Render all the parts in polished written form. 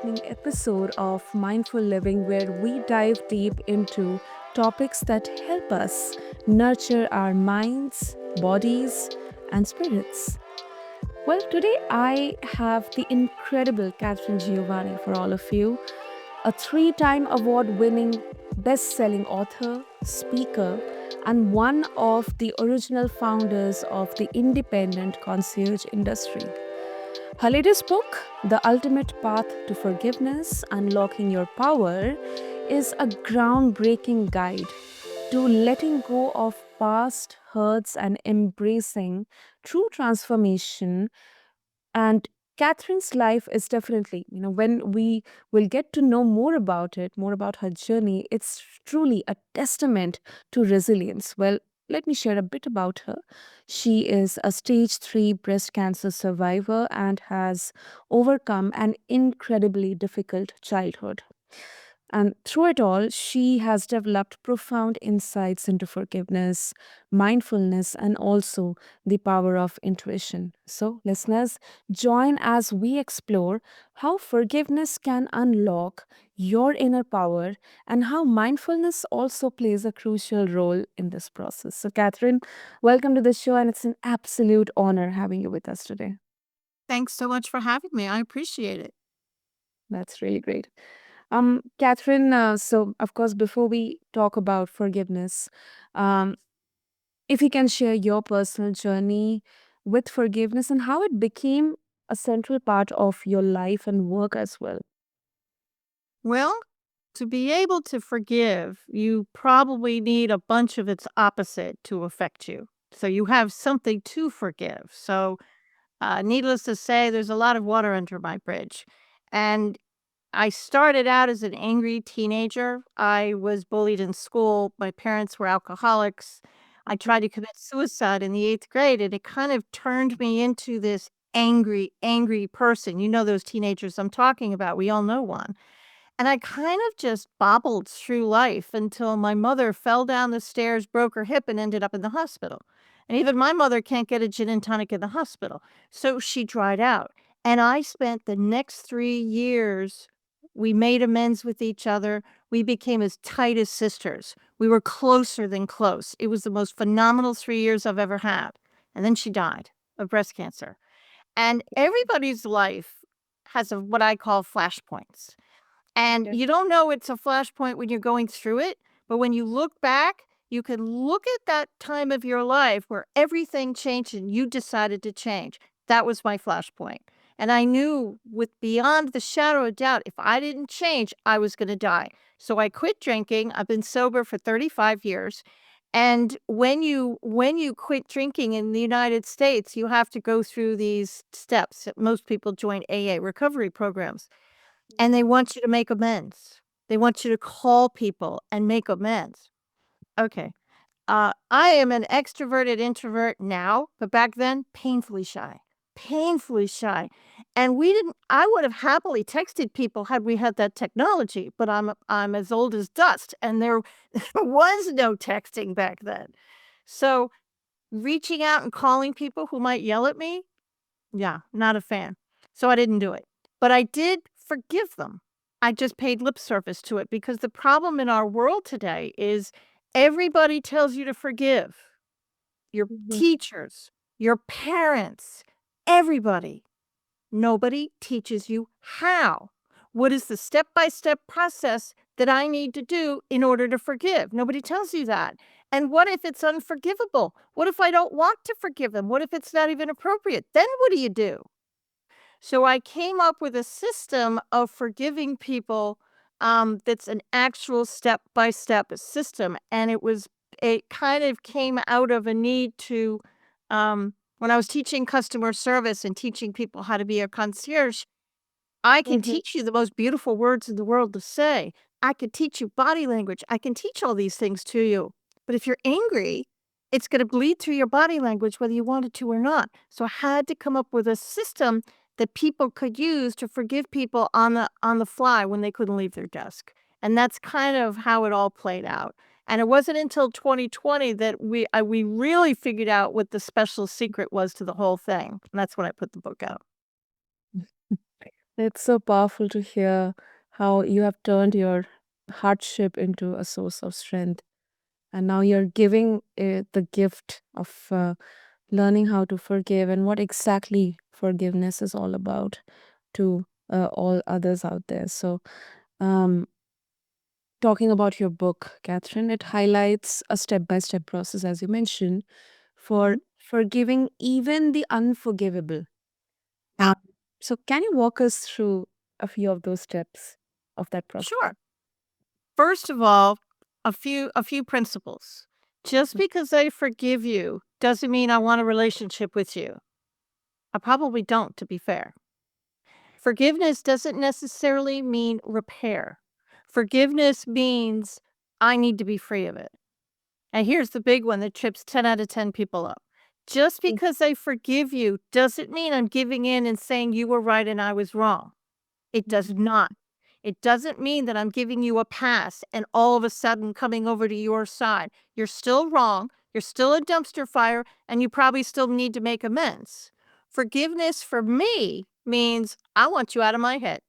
enlightening episode of Mindful Living where we dive deep into topics that help us nurture our minds, bodies, and spirits. Well, today I have the incredible Katharine Giovanni for all of you, a three-time award-winning best-selling author, speaker, and one of the original founders of the independent concierge industry. Her latest book, The Ultimate Path to Forgiveness Unlocking Your Power, is a groundbreaking guide to letting go of past hurts and embracing true transformation. And Catherine's life is definitely, when we will get to know more about it, more about her journey, it's truly a testament to resilience. Well, let me share a bit about her. She is a stage 3 breast cancer survivor and has overcome an incredibly difficult childhood. And through it all, she has developed profound insights into forgiveness, mindfulness, and also the power of intuition. So, listeners, join as we explore how forgiveness can unlock your inner power and how mindfulness also plays a crucial role in this process. So, Catherine, welcome to the show, and it's an absolute honor having you with us today. Thanks so much for having me. I appreciate it. That's really great. Catherine, so of course, before we talk about forgiveness, um, if you can share your personal journey with forgiveness and how it became a central part of your life and work as well. Well, to be able to forgive, you probably need a bunch of its opposite to affect you. So you have something to forgive. So, needless to say, there's a lot of water under my bridge. And I started out as an angry teenager. I was bullied in school. My parents were alcoholics. I tried to commit suicide in the eighth grade, and it kind of turned me into this angry, angry person. You know those teenagers I'm talking about. We all know one. And I kind of just bobbled through life until my mother fell down the stairs, broke her hip, and ended up in the hospital. And even my mother can't get a gin and tonic in the hospital. So she dried out. And I spent the next 3 years, we made amends with each other. We became as tight as sisters. We were closer than close. It was the most phenomenal 3 years I've ever had. And then she died of breast cancer. And everybody's life has what I call flashpoints. And Yeah. you don't know it's a flashpoint when you're going through it, but when you look back, you can look at that time of your life where everything changed and you decided to change. That was my flashpoint. And I knew with beyond the shadow of doubt, if I didn't change, I was going to die. So I quit drinking. I've been sober for 35 years. And when you quit drinking in the United States, you have to go through these steps. Most people join AA recovery programs. And they want you to make amends. They want you to call people and make amends. Okay. I am an extroverted introvert now, but back then, painfully shy. Painfully shy. And I would have happily texted people had we had that technology, but I'm as old as dust, and there was no texting back then. So reaching out and calling people who might yell at me, yeah, not a fan. So I didn't do it. But I did forgive them. I just paid lip service to it because the problem in our world today is everybody tells you to forgive. Your Mhm. teachers, your parents, everybody. Nobody teaches you how. What is the step by step process that I need to do in order to forgive? Nobody tells you that. And what if it's unforgivable? What if I don't want to forgive them? What if it's not even appropriate? Then what do you do? So I came up with a system of forgiving people, that's an actual step-by-step system, and it kind of came out of a need to, when I was teaching customer service and teaching people how to be a concierge, I can Mhm. teach you the most beautiful words in the world to say. I could teach you body language. I can teach all these things to you. But if you're angry, it's going to bleed through your body language whether you wanted to or not. So I had to come up with a system that people could use to forgive people on the fly when they couldn't leave their desk. And that's kind of how it all played out. And it wasn't until 2020 that we really figured out what the special secret was to the whole thing. And that's when I put the book out. It's so powerful to hear how you have turned your hardship into a source of strength. And now you're giving the gift of learning how to forgive and what exactly forgiveness is all about to all others out there. So, um, talking about your book, Catherine, it highlights a step by step process, as you mentioned, for Mhm. forgiving even the unforgivable. Yeah. So, can you walk us through a few of those steps of that process? Sure. First of all, a few principles. Just because I forgive you doesn't mean I want a relationship with you. I probably don't, to be fair. Forgiveness doesn't necessarily mean repair. Forgiveness means I need to be free of it. And here's the big one that trips 10 out of 10 people up. Just Mm, because I forgive you doesn't mean I'm giving in and saying you were right and I was wrong. It mhm, does not. It doesn't mean that I'm giving you a pass and all of a sudden coming over to your side. You're still wrong. You're still a dumpster fire, and you probably still need to make amends. Forgiveness for me means I want you out of my head.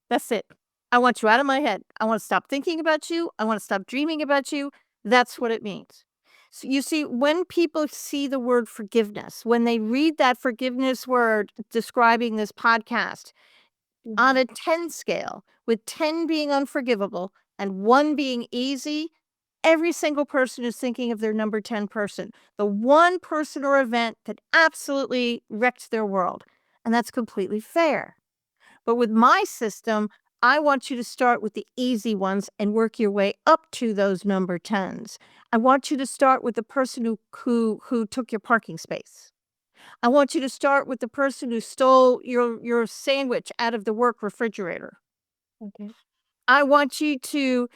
That's it. I want you out of my head. I want to stop thinking about you. I want to stop dreaming about you. That's what it means. So you see, when people see the word forgiveness, when they read that forgiveness word describing this podcast, on mhm. a 10 scale, with 10 being unforgivable and 1 being easy, every single person is thinking of their number 10 person, the one person or event that absolutely wrecked their world. And that's completely fair. But with my system, I want you to start with the easy ones and work your way up to those number 10s. I want you to start with the person who took your parking space. I want you to start with the person who stole your sandwich out of the work refrigerator. Okay. I want you to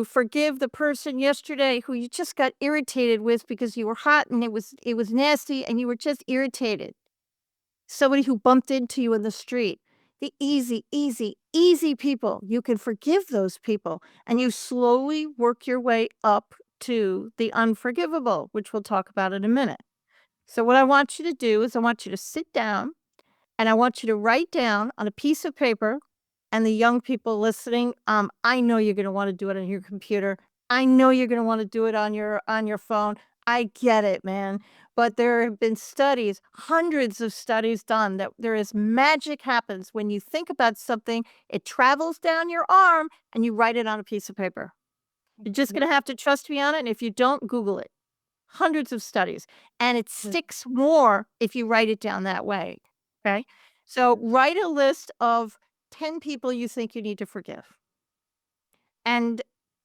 forgive the person yesterday who you just got irritated with because you were hot and it was nasty and you were just irritated. Somebody who bumped into you in the street. The easy, easy, easy people. You can forgive those people and you slowly work your way up to the unforgivable, which we'll talk about in a minute. So, what I want you to do is I want you to sit down and I want you to write down on a piece of paper, and the young people listening, I know you're gonna wanna do it on your computer. I know you're gonna wanna do it on your phone. I get it, man. But there have been studies, hundreds of studies done that there is magic happens when you think about something, it travels down your arm and you write it on a piece of paper. You're just Mhm. gonna have to trust me on it, and if you don't, Google it. Hundreds of studies, and it sticks more if you write it down that way, okay? So, write a list of 10 people you think you need to forgive, and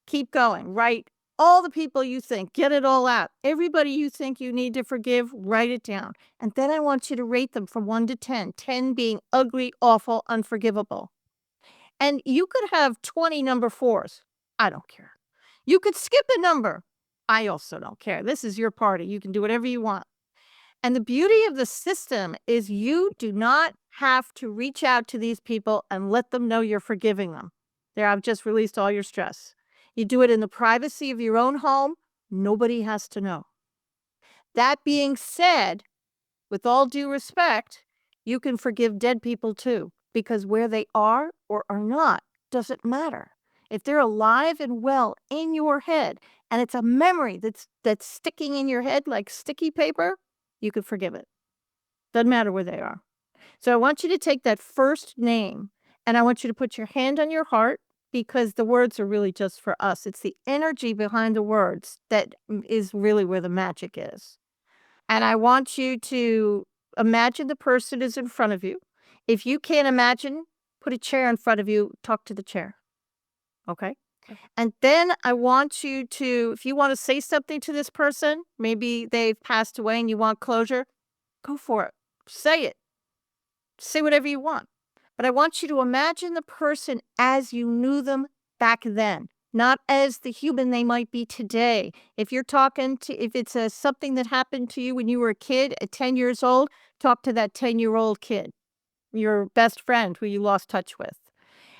keep going. Write all the people you think, get it all out. Everybody you think you need to forgive, write it down, and then I want you to rate them from 1 to 10, 10 being ugly, awful, unforgivable. And you could have 20 number 4s. I don't care. You could skip a number. I also don't care. This is your party. You can do whatever you want. And the beauty of the system is you do not have to reach out to these people and let them know you're forgiving them. There, I've just released all your stress. You do it in the privacy of your own home. Nobody has to know. That being said, with all due respect, you can forgive dead people too, because where they are or are not doesn't matter. If they're alive and well in your head and it's a memory that's sticking in your head like sticky paper, you can forgive it. Doesn't matter where they are. So I want you to take that first name and I want you to put your hand on your heart because the words are really just for us. It's the energy behind the words that is really where the magic is. And I want you to imagine the person is in front of you. If you can't imagine, put a chair in front of you, talk to the chair. Okay. And then I want you to, if you want to say something to this person, maybe they've passed away and you want closure, go for it. Say it. Say whatever you want. But I want you to imagine the person as you knew them back then, not as the human they might be today. If you're talking to, if it's something that happened to you when you were a kid at 10 years old, talk to that 10-year-old kid, your best friend who you lost touch with.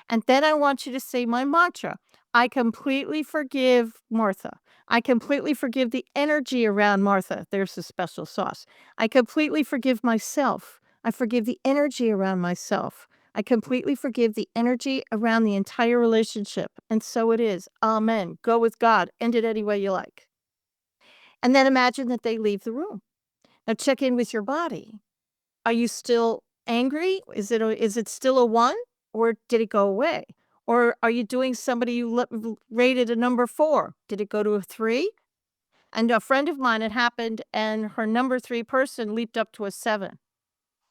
And then I want you to say my mantra. I completely forgive Martha. I completely forgive the energy around Martha. There's the special sauce. I completely forgive myself. I forgive the energy around myself. I completely forgive the energy around the entire relationship. And so it is. Amen. Go with God. End it any way you like. And then imagine that they leave the room. Now check in with your body. Are you still angry? Is it still a 1, or did it go away? Or are you doing somebody you rated a number 4? Did it go to a 3? And a friend of mine, it happened, and her number 3 person leaped up to a 7.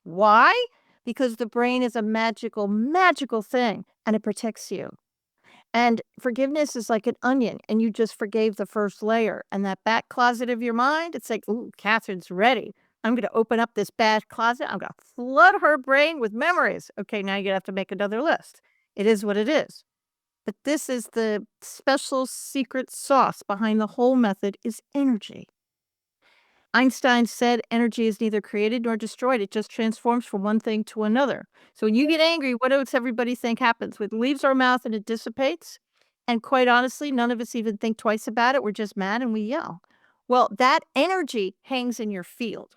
Why? Because the brain is a magical, magical thing, and it protects you. And forgiveness is like an onion, and you just forgave the first layer. And that back closet of your mind, it's like, ooh, Catherine's ready. I'm going to open up this back closet. I'm going to flood her brain with memories. Okay, now you have to make another list. It is what it is. But this is the special secret sauce behind the whole method is energy. Einstein said energy is neither created nor destroyed. It just transforms from one thing to another. So when you get angry, what does everybody think happens? It leaves our mouth and it dissipates. And quite honestly, none of us even think twice about it. We're just mad and we yell. Well, that energy hangs in your field.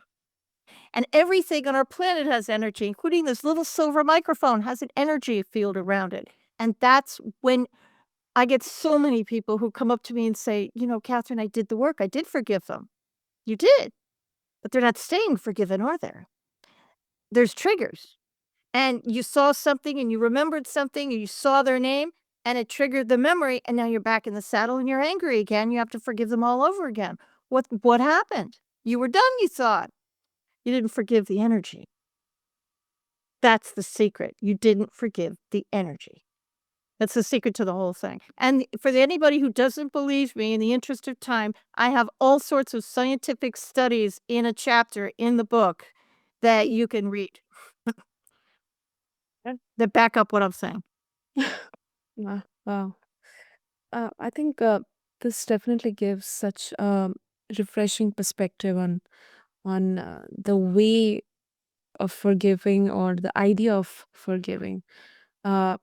And everything on our planet has energy, including this little silver microphone has an energy field around it. And that's when I get so many people who come up to me and say, Catherine, I did the work. I did forgive them. You did. But they're not staying forgiven, are there? There's triggers. And you saw something and you remembered something and you saw their name and it triggered the memory and now you're back in the saddle and you're angry again. You have to forgive them all over again. What happened? You were done, you thought. You didn't forgive the energy. That's the secret. You didn't forgive the energy. That's the secret to the whole thing. And for anybody who doesn't believe me, in the interest of time, I have all sorts of scientific studies in a chapter in the book that you can read that back up what I'm saying. Wow. Wow. I think this definitely gives such a refreshing perspective on the way of forgiving or the idea of forgiving.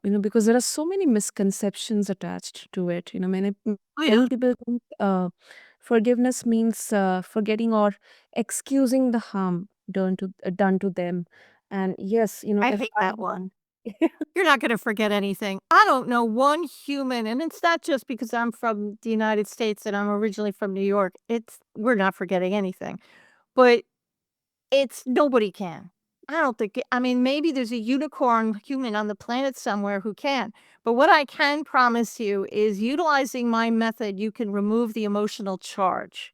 Because there are so many misconceptions attached to it. Oh, yeah. Many people think forgiveness means forgetting or excusing the harm done to them. And yes, I if hate I that one. You're not gonna forget anything. I don't know one human, and it's not just because I'm from the United States and I'm originally from New York. We're not forgetting anything. But it's nobody can. I don't think I mean, maybe there's a unicorn human on the planet somewhere who can, but what I can promise you is utilizing my method, you can remove the emotional charge.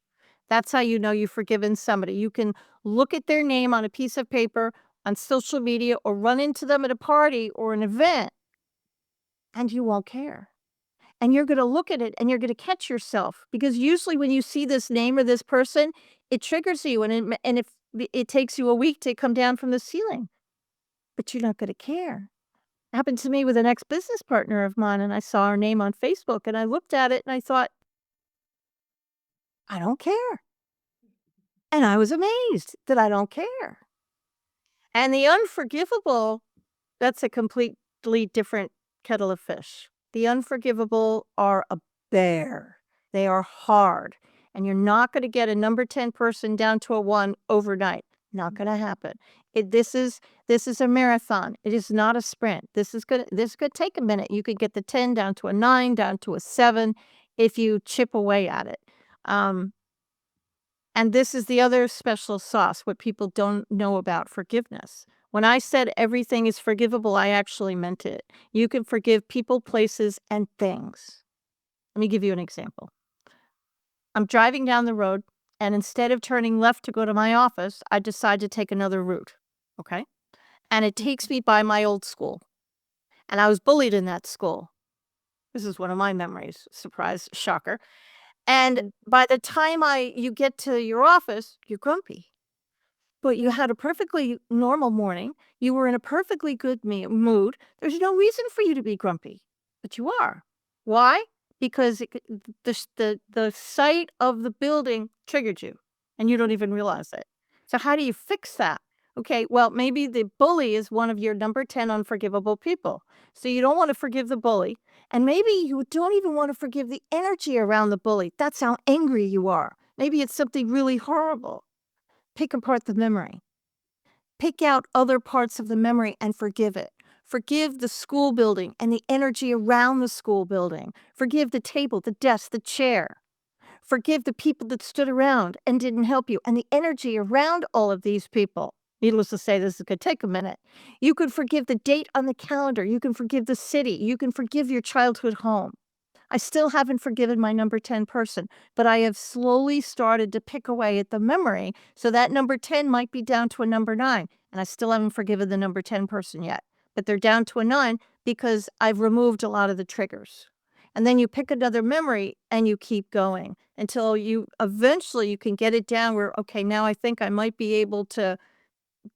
That's how you know you've forgiven somebody. You can look at their name on a piece of paper, on social media, or run into them at a party or an event, and you won't care. And you're gonna look at it and you're gonna catch yourself because usually when you see this name or this person, it triggers you and if it takes you a week to come down from the ceiling, but you're not gonna care. Happened to me with an ex-business partner of mine, and I saw her name on Facebook, and I looked at it and I thought, "I don't care." And I was amazed that I don't care. And the unforgivable, that's a completely different kettle of fish. The unforgivable are a bear. They are hard, and you're not gonna get a number 10 person down to a 1 overnight. Not gonna happen. This is a marathon. It is not a sprint. This could take a minute. You could get the 10 down to a 9, down to a 7 if you chip away at it. Um, and this is the other special sauce, what people don't know about forgiveness. When I said everything is forgivable, I actually meant it. You can forgive people, places, and things. Let me give you an example. I'm driving down the road, and instead of turning left to go to my office, I decide to take another route. Okay. And it takes me by my old school. And I was bullied in that school. This is one of my memories. Surprise, shocker. And by the time you get to your office, you're grumpy. But you had a perfectly normal morning. You were in a perfectly good mood. There's no reason for you to be grumpy, but you are. Why? Because the sight of the building triggered you, and you don't even realize it. So how do you fix that? Okay, well, maybe the bully is one of your number 10 unforgivable people. So you don't want to forgive the bully, and maybe you don't even want to forgive the energy around the bully. That's how angry you are. Maybe it's something really horrible. Pick apart the memory. Pick out other parts of the memory and forgive it. Forgive the school building and the energy around the school building. Forgive the table, the desk, the chair. Forgive the people that stood around and didn't help you and the energy around all of these people. Needless to say, this is gonna take a minute. You can forgive the date on the calendar. You can forgive the city. You can forgive your childhood home. I still haven't forgiven my number 10 person, but I have slowly started to pick away at the memory, so that number 10 might be down to a number 9, and I still haven't forgiven the number 10 person yet. But they're down to a 9 because I've removed a lot of the triggers. And then you pick another memory and you keep going until you eventually you can get it down where, okay, now I think I might be able to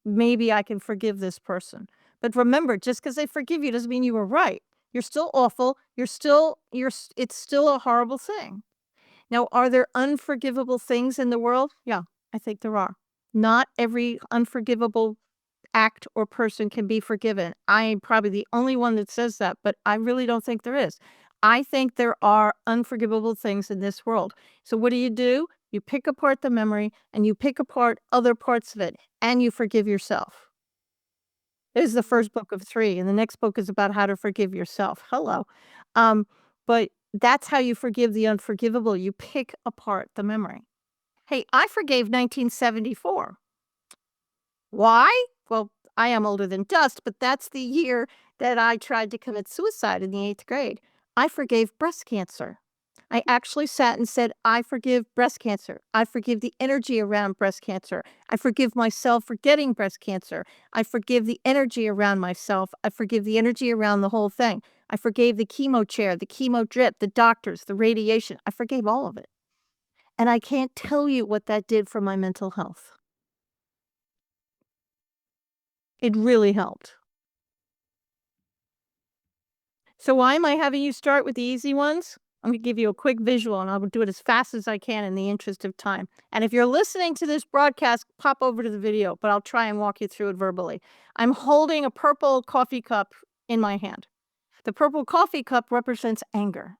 maybe I can forgive this person. But remember, just because they forgive you doesn't mean you were right. You're still awful. It's still a horrible thing. Now, are there unforgivable things in the world? Yeah, I think there are. Not every unforgivable act or person can be forgiven. I am probably the only one that says that, but I really don't think there is. I think there are unforgivable things in this world. So what do? You pick apart the memory and you pick apart other parts of it and you forgive yourself. This is the first book of 3, and the next book is about how to forgive yourself. Hello. Um, but that's how you forgive the unforgivable. You pick apart the memory. Hey, I forgave 1974. Why? Well, I am older than dust, but that's the year that I tried to commit suicide in the 8th grade. I forgave breast cancer. I actually sat and said, I forgive breast cancer. I forgive the energy around breast cancer. I forgive myself for getting breast cancer. I forgive the energy around myself. I forgive the energy around the whole thing. I forgave the chemo chair, the chemo drip, the doctors, the radiation. I forgave all of it. And I can't tell you what that did for my mental health. It really helped. So why am I having you start with the easy ones? I'm gonna give you a quick visual, and I'll do it as fast as I can in the interest of time. And if you're listening to this broadcast, pop over to the video, but I'll try and walk you through it verbally. I'm holding a purple coffee cup in my hand. The purple coffee cup represents anger,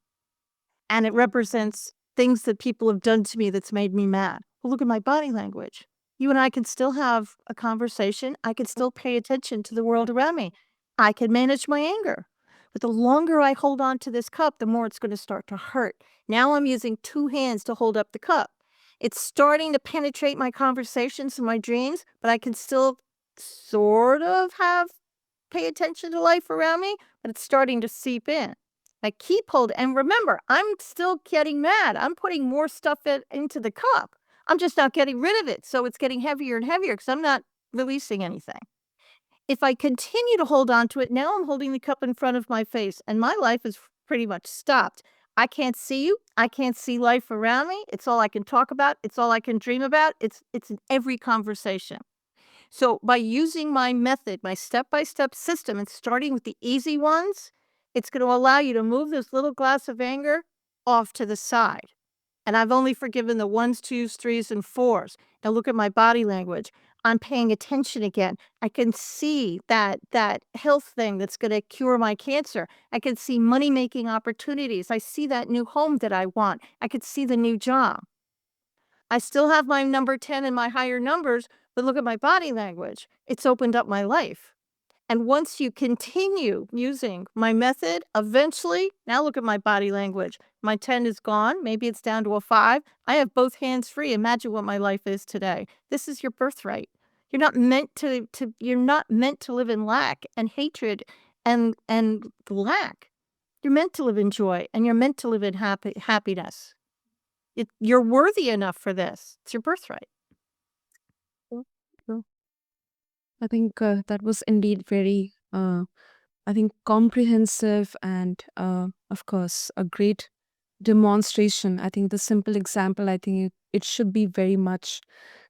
and it represents things that people have done to me that's made me mad. Well, look at my body language. You and I can still have a conversation. I can still pay attention to the world around me. I can manage my anger. But the longer I hold on to this cup, the more it's going to start to hurt. Now I'm using 2 hands to hold up the cup. It's starting to penetrate my conversations and my dreams, but I can still sort of pay attention to life around me, but it's starting to seep in. I keep holding, and remember, I'm still getting mad. I'm putting more stuff into the cup. I'm just not getting rid of it. So it's getting heavier and heavier because I'm not releasing anything. If I continue to hold on to it, now I'm holding the cup in front of my face, and my life is pretty much stopped. I can't see you. I can't see life around me. It's all I can talk about. It's all I can dream about. It's in every conversation. So by using my method, my step-by-step system, and starting with the easy ones, it's going to allow you to move this little glass of anger off to the side. And I've only forgiven the 1s, 2s, 3s, and 4s. Now look at my body language. I'm paying attention again. I can see that health thing that's going to cure my cancer. I can see money-making opportunities. I see that new home that I want. I could see the new job. I still have my number 10 and my higher numbers, but look at my body language. It's opened up my life. And once you continue using my method, eventually, now look at my body language. My 10 is gone. Maybe it's down to a 5. I have both hands free. Imagine what my life is today. This is your birthright. You're not meant to live in lack and hatred and lack. You're meant to live in joy and you're meant to live in happiness. You're worthy enough for this. It's your birthright. True, true. I think that was indeed very, I think, comprehensive and, of course, a great demonstration. I think the simple example, I think it should be very much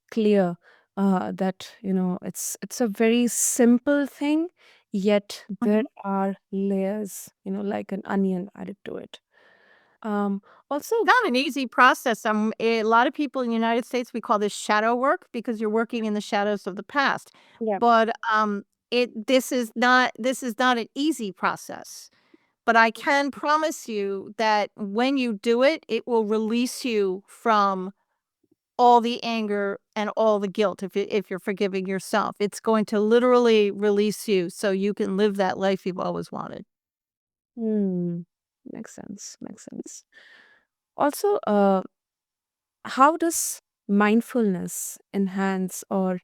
clear that it's a very simple thing, yet there Mhm. are layers, like an onion added to it. Um, Also, Not an easy process. A lot of people in the United States, we call this shadow work because you're working in the shadows of the past. yeah. But this is not an easy process. But I can promise you that when you do it, it will release you from all the anger and all the guilt if you're forgiving yourself. It's going to literally release you so you can live that life you've always wanted. Hmm. Makes sense. Makes sense. Also, how does mindfulness enhance or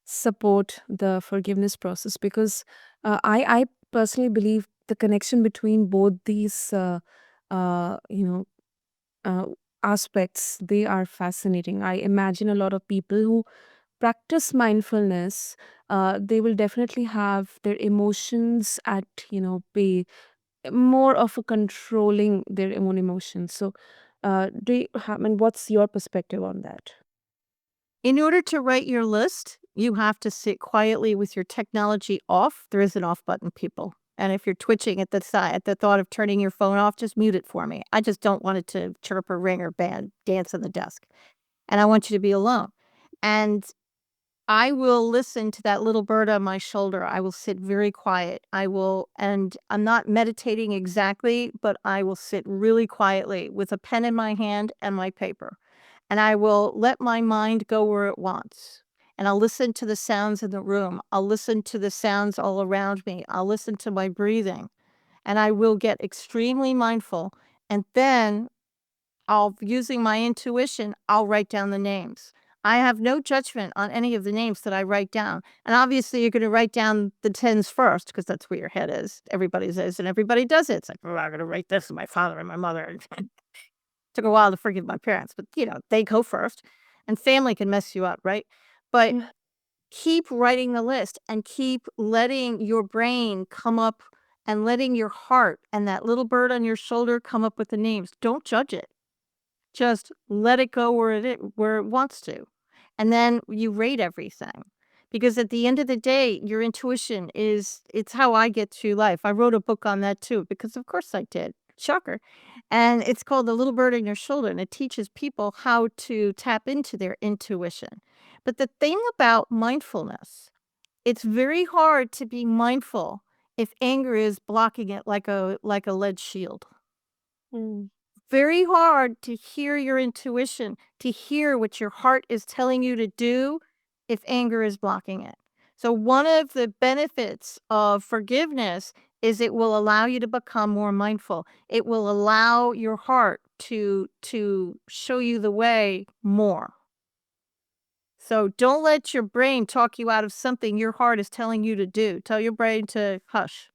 support the forgiveness process? Because I personally believe the connection between both these, uh, you know, uh, aspects, they are fascinating. I imagine a lot of people who practice mindfulness, they will definitely have their emotions at, bay, more of a controlling their own emotions. So, do you have, and what's your perspective on that? In order to write your list, you have to sit quietly with your technology off. There is an off button, people. And if you're twitching at the side at the thought of turning your phone off, just mute it for me. I just don't want it to chirp or ring or dance on the desk. And I want you to be alone. And I will listen to that little bird on my shoulder. I will sit very quiet. And I'm not meditating exactly, but I will sit really quietly with a pen in my hand and my paper. And I will let my mind go where it wants. And I'll listen to the sounds in the room. I'll listen to the sounds all around me. I'll listen to my breathing. And I will get extremely mindful. And then using my intuition, I'll write down the names. I have no judgment on any of the names that I write down. And obviously, you're going to write down the tens first because that's where your head is. Everybody's is, and everybody does it. It's like, oh, I'm going to write this with my father and my mother. Took a while to forgive my parents, but they go first. And family can mess you up, right? But Yeah. keep writing the list and keep letting your brain come up and letting your heart and that little bird on your shoulder come up with the names. Don't judge it. Just let it go where it wants to. And then you rate everything. Because at the end of the day, your intuition it's how I get through life. I wrote a book on that too, because of course I did. Shocker. And it's called The Little Bird on Your Shoulder, and it teaches people how to tap into their intuition. But the thing about mindfulness, it's very hard to be mindful if anger is blocking it like a lead shield. Mm. Very hard to hear your intuition, to hear what your heart is telling you to do if anger is blocking it. So, one of the benefits of forgiveness is it will allow you to become more mindful. It will allow your heart to show you the way more. So, don't let your brain talk you out of something your heart is telling you to do. Tell your brain to hush.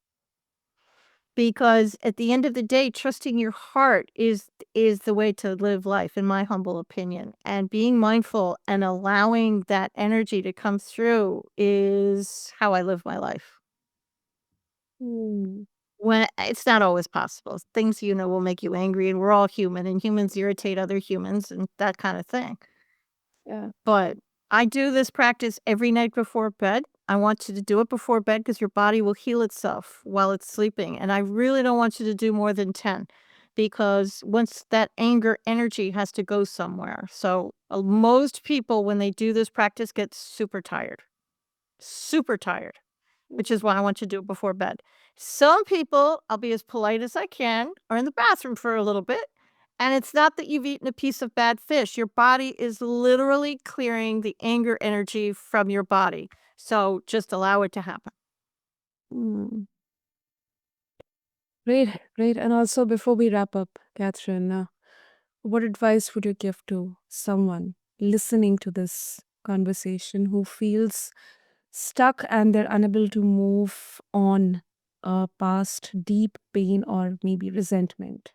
Because at the end of the day, trusting your heart is the way to live life, in my humble opinion, and being mindful and allowing that energy to come through is how I live my life. Mm. When it's not always possible. Things, will make you angry, and we're all human, and humans irritate other humans and that kinda thing. Yeah. But I do this practice every night before bed. I want you to do it before bed because your body will heal itself while it's sleeping. And I really don't want you to do more than 10 because once that anger energy has to go somewhere. So, most people, when they do this practice, get super tired, which is why I want you to do it before bed. Some people, I'll be as polite as I can, are in the bathroom for a little bit. And it's not that you've eaten a piece of bad fish. Your body is literally clearing the anger energy from your body. So just allow it to happen. Mm. Great, great. And also, before we wrap up, Catherine, what advice would you give to someone listening to this conversation who feels stuck and they're unable to move on past deep pain or maybe resentment?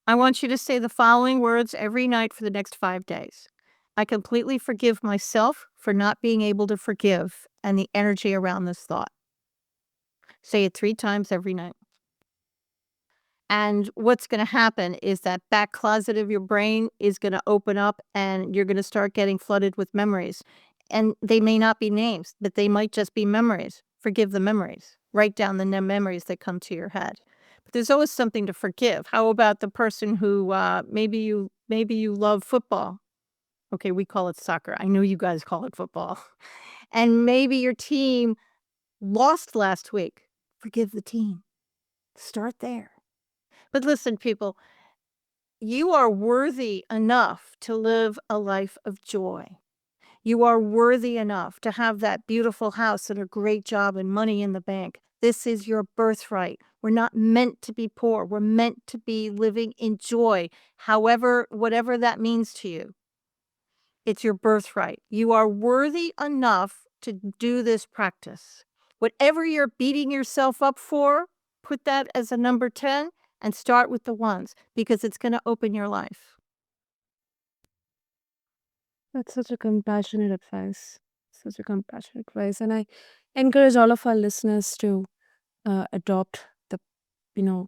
I want you to say the following words every night for the next 5 days. I completely forgive myself for not being able to forgive and the energy around this thought. Say it 3 times every night. And what's gonna happen is that back closet of your brain is gonna open up and you're gonna start getting flooded with memories. And they may not be names, but they might just be memories. Forgive the memories. Write down the memories that come to your head. But there's always something to forgive. How about the person who maybe you love football? Okay, we call it soccer. I know you guys call it football. And maybe your team lost last week. Forgive the team. Start there. But listen, people, You are worthy enough to live a life of joy. You are worthy enough to have that beautiful house and a great job and money in the bank. This is your birthright. We're not meant to be poor. We're meant to be living in joy, however, whatever that means to you. It's your birthright. You are worthy enough to do this practice. Whatever you're beating yourself up for, put that as a number 10 and start with the ones because it's going to open your life. That's such a compassionate advice. Such a compassionate advice. And I encourage all of our listeners to adopt the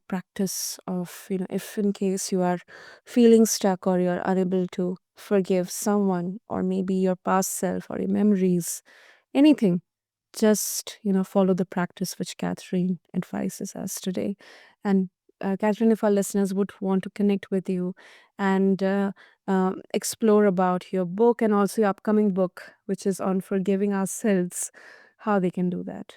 practice of, if in case you are feeling stuck or you're unable to forgive someone or maybe your past self or your memories, anything, just follow the practice which Catherine advises us today. And Catherine, if our listeners would want to connect with you and explore about your book and also your upcoming book, which is on forgiving ourselves, how they can do that.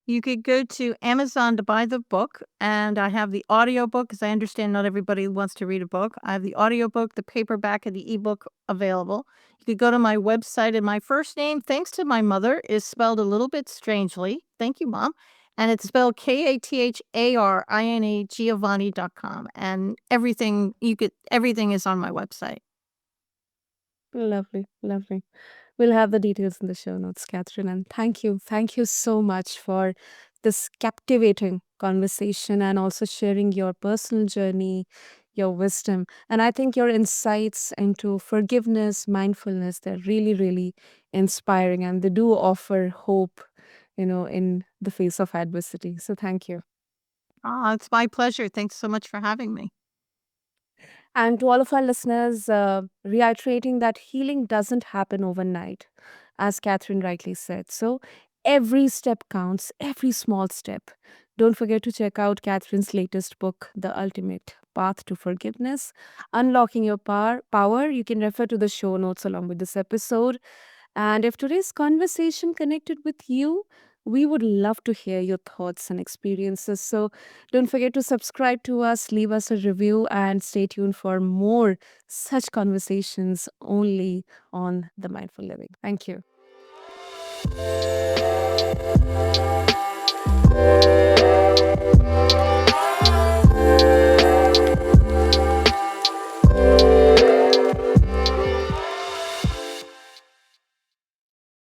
You could go to Amazon to buy the book, and I have the audiobook because I understand not everybody wants to read a book. I have the audiobook, the paperback, and the ebook available. You could go to my website, and my first name, thanks to my mother, is spelled a little bit strangely. Thank you, Mom. And it's spelled Katharine Giovanni.com. And everything is on my website. Lovely, lovely. We'll have the details in the show notes, Catherine. And thank you. Thank you so much for this captivating conversation and also sharing your personal journey, your wisdom. And I think your insights into forgiveness, mindfulness, they're really, really inspiring and they do offer hope, in the face of adversity. So thank you. It's my pleasure. Thanks so much for having me. And to all of our listeners, reiterating that healing doesn't happen overnight, as Catherine rightly said. So every step counts, every small step. Don't forget to check out Catherine's latest book, The Ultimate Path to Forgiveness, Unlocking Your Power. You can refer to the show notes along with this episode. And if today's conversation connected with you, we would love to hear your thoughts and experiences. So don't forget to subscribe to us, leave us a review, and stay tuned for more such conversations only on the Mindful Living. Thank you.